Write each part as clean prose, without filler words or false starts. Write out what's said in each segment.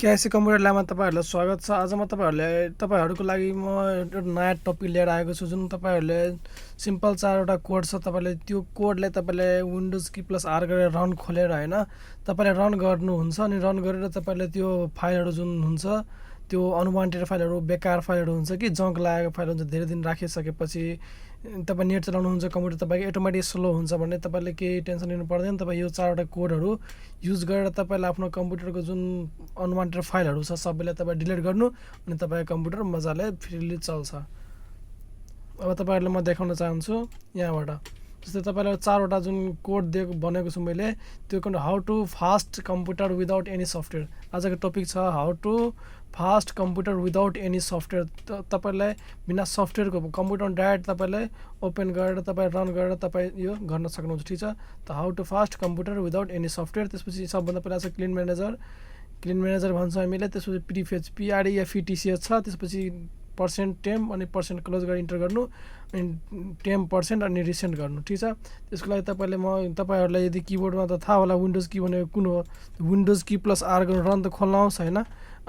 क्यासी computer ल्याबमा तपाईँहरूलाई स्वागत छ। आज म तपाईँहरूको लागि म एउटा नयाँ टपिक लिएर आएको छु। जुन तपाईँहरूले सिम्पल 4वटा कोड छ। तपाईँले त्यो कोडलाई तपाईँले विन्डोज की प्लस आर गरेर रन खोलेर होइन तपाईँले रन गर्नुहुन्छ। अनि रन गरेर तपाईँले त्यो फाइलहरू जुन हुन्छ त्यो अनवान्टेड फाइलहरू, बेकार फाइलहरू हुन्छ कि जङ्क लागेको फाइल हुन्छ, धेरै दिन राखिसकेपछि तपाईँ नेट चलाउनुहुन्छ, कम्प्युटर तपाईँको अटोमेटिक स्लो हुन्छ भने तपाईँले केही टेन्सन लिनु पर्दैन। तपाईँ यो 4वटा कोडहरू युज गरेर तपाईँले आफ्नो कम्प्युटरको जुन अनवान्टेड फाइलहरू छ सबैलाई तपाईँ डिलिट गर्नु, अनि तपाईँको कम्प्युटर मजाले फ्रिली चल्छ। अब तपाईँहरूलाई म देखाउन चाहन्छु यहाँबाट। जस्तै तपाईँलाई 4वटा जुन कोड भनेको छु मैले, त्यो how to fast computer without any software. आजको टपिक छ how to fast computer without any software. तपाईँलाई बिना सफ्टवेयरको कम्प्युटर डाइरेक्ट तपाईँले ओपन गरेर तपाईँ रन गरेर तपाईँ यो गर्न सक्नुहुन्छ। ठिक छ, त how to fast computer without any software. त्यसपछि सबभन्दा पहिला छ क्लिन म्यानेजर भन्छ हामीले। त्यसपछि प्रिफेच PREFETCH छ। त्यसपछि %temp अनि %क्लोज गरेर इन्टर गर्नु, अनि %temp अनि रिसेन्ट गर्नु। ठिक छ, त्यसको लागि तपाईँहरूलाई यदि किबोर्डमा त थाहा होला विन्डोज की भनेको कुन हो। विन्डोज की प्लस आर गर्नु, रन त खोल्न आउँछ होइन,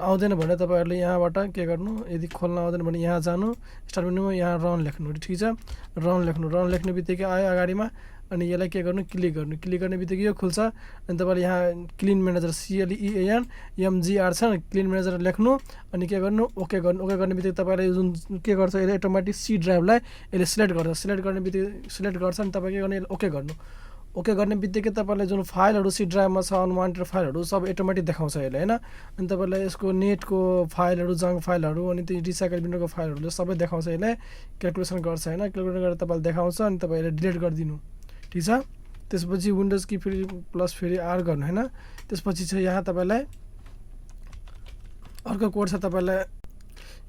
आउँदैन भने तपाईँहरूले यहाँबाट के गर्नु, यदि खोल्न आउँदैन भने यहाँ जानु, स्टार्ट मेनुमा यहाँ रन लेख्नु। ठिक छ, रन लेख्ने बित्तिकै आयो अगाडिमा, अनि यसलाई के गर्नु, क्लिक गर्ने बित्तिकै यो खुल्छ। अनि तपाईँले यहाँ क्लिन म्यानेजर CLEANMGR छ, क्लिन म्यानेजर लेख्नु, अनि के गर्नु, ओके गर्ने बित्तिकै तपाईँले जुन के गर्छ, यसले अटोमेटिक C ड्राइभलाई यसले सिलेक्ट गर्छ अनि तपाईँ के गर्नु, यसले ओके गर्ने बित्तिकै तपाईँले जुन फाइलहरू C ड्राइभमा छ अनवान्टेड फाइलहरू सब अटोमेटिक देखाउँछ यसले होइन। अनि तपाईँलाई यसको नेटको फाइलहरू, जङ्क फाइलहरू, अनि त्यो रिसाइकल विन्डोको फाइलहरूले सबै देखाउँछ। यसले क्यालकुलेसन गर्छ होइन, क्यालकुलेसन गरेर तपाईँले देखाउँछ, अनि तपाईँले डिलिट गरिदिनु। ठिक छ, त्यसपछि विन्डोज की फेरि आर गर्नु होइन। त्यसपछि चाहिँ यहाँ तपाईँलाई अर्को कोड छ। तपाईँलाई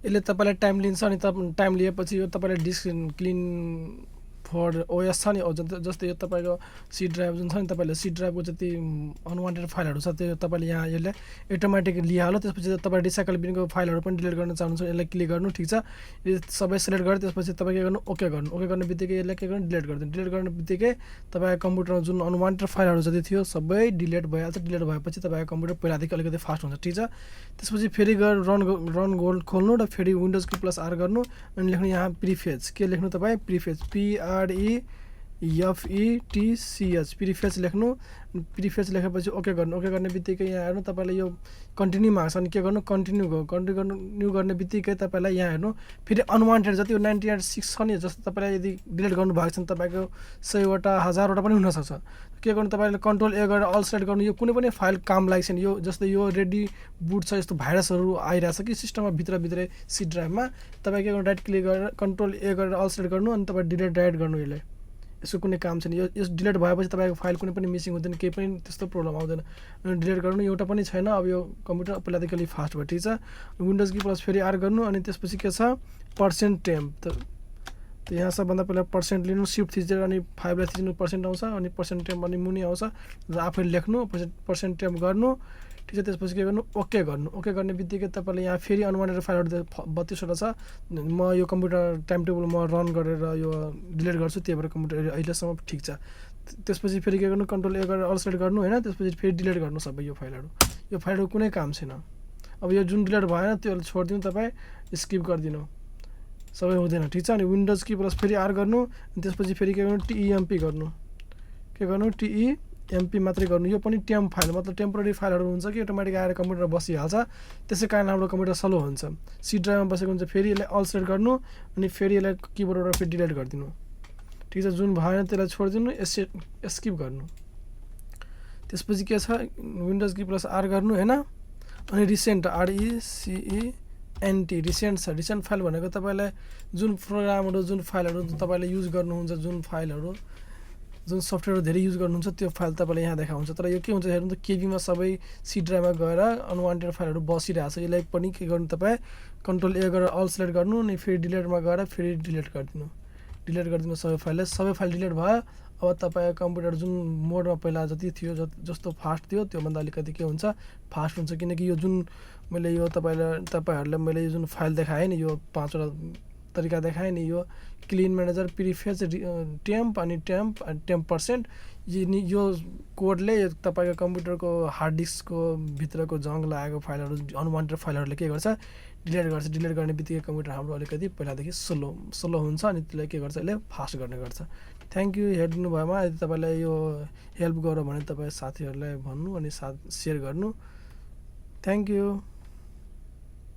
यसले तपाईँलाई टाइम लिन्छ, अनि टाइम लिएपछि यो तपाईँले डिस्क क्लिन फर OS छ नि, जस्तै यो तपाईँको C ड्राइभ जुन छ नि, तपाईँले C ड्राइभको जति अनवान्टेड फाइलहरू छ त्यो तपाईँले यहाँ यसले अटोमेटिक लिइहाल्यो। त्यसपछि तपाईँ रिसाइकल बिनको फाइलहरू पनि डिलिट गर्न चाहनुहुन्छ, यसलाई क्लिक गर्नु। ठिक छ, यो सबै सिलेक्ट गरेर त्यसपछि तपाईँ के गर्नु, ओके गर्ने बित्तिकै यसले के गर्नु, डिलिट गर्ने बित्तिकै तपाईँको कम्प्युटरमा जुन अनवान्टेड फाइलहरू जति थियो सबै डिलिट भइहाल्छ। डिलिट भएपछि तपाईँको कम्प्युटर पहिलादेखि अलिकति फास्ट हुन्छ। ठिक छ, त्यसपछि फेरि गएर रन खोल्नु र फेरि विन्डोज की प्लस आर गर्नु, अनि लेख्नु यहाँ प्रिफेच। के लेख्नु तपाईँ, प्रिफेच PREFETCH प्रिफेच लेख्नु। प्रिफेच लेखेपछि ओके गर्ने बित्तिकै यहाँ हेर्नु, तपाईँले यो कन्टिन्यू माग्छ, अनि के गर्नु, कन्टिन्यू गर्ने बित्तिकै तपाईँलाई यहाँ हेर्नु फेरि अनवान्टेड जति 98 छ नि, जस्तो तपाईँलाई यदि डिलिट गर्नुभएको छ भने तपाईँको 100वटा 1000वटा पनि हुनसक्छ। के गर्नु, तपाईँले कन्ट्रोल A गरेर अल सेलेक्ट गर्नु। यो कुनै पनि फाइल काम लागेको छैन, यो जस्तै यो रेडी बुट छ, यस्तो भाइरसहरू आइरहेछ कि सिस्टममा भित्रै C ड्राइभमा, तपाईँ के गर्नु, राइट क्लिक गरेर कन्ट्रोल A गरेर अल सेलेक्ट गर्नु, अनि तपाईँ डिलिट डाइरेक्ट गर्नु। यसको कुनै काम छैन, यो डिलिट भएपछि तपाईँको फाइल कुनै पनि मिसिङ हुँदैन, केही पनि त्यस्तो प्रब्लम आउँदैन। अनि डिलिट गर्नु एउटा पनि छैन। अब यो कम्प्युटर पहिलादेखि अलिक फास्ट भयो। ठिक छ, विन्डोज की प्लस फेरि आर गर्नु, अनि त्यसपछि के छ, %temp। त यहाँ सबभन्दा पहिला % लिनु, सिफ्ट थिचेर अनि 5लाई थिच्नु, % आउँछ, अनि %temp अनि मुनि आउँछ, र आफैले लेख्नु, %temp गर्नु। ठिक छ, त्यसपछि के गर्नु, ओके गर्ने बित्तिकै तपाईँले यहाँ फेरि अनवान्टेड फाइलहरू 32वटा छ। म यो कम्प्युटर टाइम टेबल म रन गरेर यो डिलिट गर्छु, त्यही भएर कम्प्युटर अहिलेसम्म ठिक छ। त्यसपछि फेरि के गर्नु, कन्ट्रोल A गरेर अल सेलेक्ट गर्नु होइन, त्यसपछि फेरि डिलिट गर्नु सबै यो फाइलहरू कुनै काम छैन। अब यो जुन डिलिट भएन त्यो छोडिदिनु, तपाईँ स्किप गरिदिनु, सबै हुँदैन। ठिक छ, अनि विन्डोज की प्लस फेरि आर गर्नु, अनि त्यसपछि फेरि के गर्नु, TEMP गर्नु। के गर्नु, TEMP मात्रै गर्नु। यो पनि टेम्प फाइल मतलब टेम्पोररी फाइलहरू हुन्छ कि अटोमेटिक आएर कम्प्युटर बसिहाल्छ, त्यसै कारण हाम्रो कम्प्युटर स्लो हुन्छ। C ड्राइभमा बसेको हुन्छ, फेरि यसलाई अल सेलेक्ट गर्नु, अनि फेरि यसलाई किबोर्डबाट फेरि डिलिट गरिदिनु। ठिक छ, जुन भएन त्यसलाई छोडिदिनु, स्किप गर्नु। त्यसपछि के छ, विन्डोज की प्लस आर गर्नु होइन, अनि रिसेन्ट RECENT रिसेन्ट छ। रिसेन्ट फाइल भनेको तपाईँलाई जुन प्रोग्रामहरू, जुन फाइलहरू तपाईँले युज गर्नुहुन्छ, जुन सफ्टवेयर धेरै युज गर्नुहुन्छ त्यो फाइल तपाईँले यहाँ देखाउँछ। तर यो के हुन्छ हेर्नु त, केबीमा सबै C ड्राइभमा गएर अनवान्टेड फाइलहरू बसिरहेछ। यसलाई पनि के गर्नु, तपाईँ कन्ट्रोल A गरेर अल सेलेक्ट गर्नु, अनि फेरि डिलिटमा गएर फेरि डिलिट गरिदिनु सबै फाइल डिलिट भयो। अब तपाईँको कम्प्युटर जुन मोडमा पहिला जति थियो, जस्तो फास्ट थियो त्योभन्दा अलिकति के हुन्छ, फास्ट हुन्छ। किनकि यो जुन मैले यो तपाईँहरूलाई मैले जुन फाइल देखाएँ नि, यो 5वटा तरिका देखाएँ नि यो क्लिन म्यानेजर प्रिफेच टेम्प अनि टेम्प पर्सेन्ट यो कोडले तपाईँको कम्प्युटरको हार्ड डिस्कको भित्रको जङ्ग लागेको फाइलहरू अनवान्टेड फाइलहरूले के गर्छ डिलिट गर्ने बित्तिकै कम्प्युटर हाम्रो अलिकति पहिलादेखि स्लो हुन्छ अनि त्यसलाई के गर्छ यसले फास्ट गर्ने गर्छ। थ्याङ्क यू हेरिदिनु भएमा। यदि तपाईँलाई यो हेल्प गऱ्यो भने तपाईँ साथीहरूलाई भन्नु अनि सेयर गर्नु। Thank you.